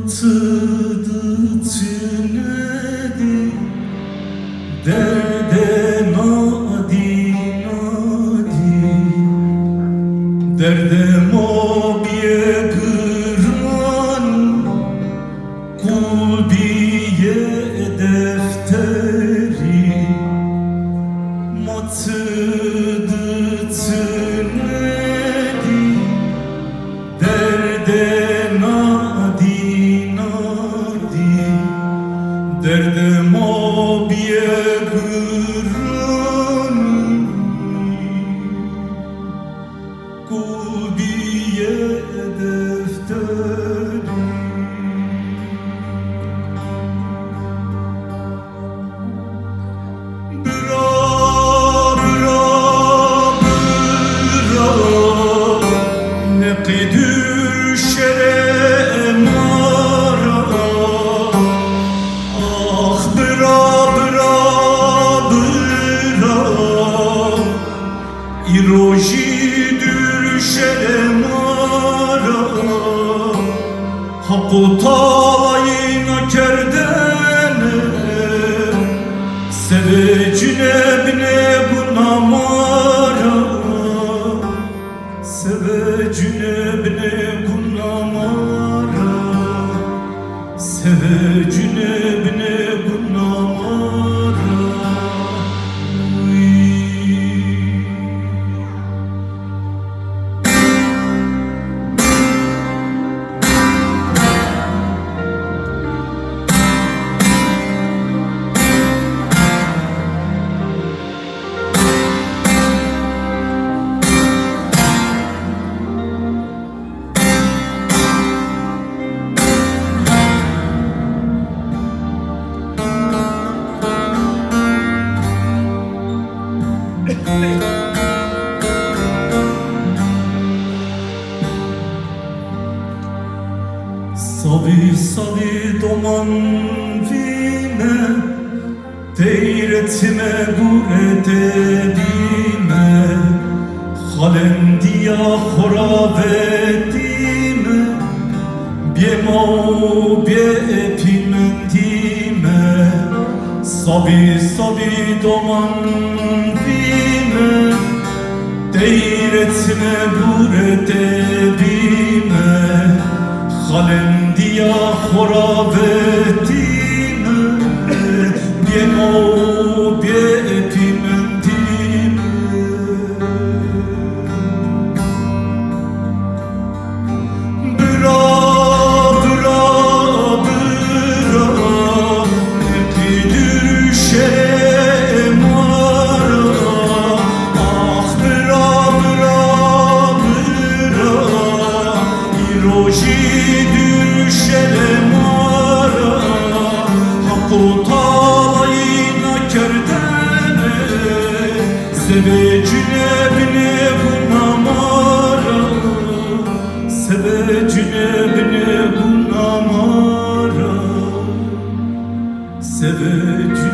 tınedi derde nadi nadi derde mo biye kıran kul biye defteri matıdı tınedi derde nadi nadi derde mo biye kıran kul biye defteri İroji düşerim ara Hakkı talayına kerdene Sevecine bine bunamara Sevecine bine bunamara Sevecine bine bunamara Savi savi doman vime Teyretime guredime Halendiya horavedime Biemo bie epimendime Savi savi doman vime Teyretime guredime Halendiya horavetime Biemo bie epimendime Bıra bıra bıra Epi düşerim ara Ah bıra bıra bıra İroji düşerim ara Hakkı talayına kerdene Sevecine bine bunamara Sevecine bine bunamara Sevecine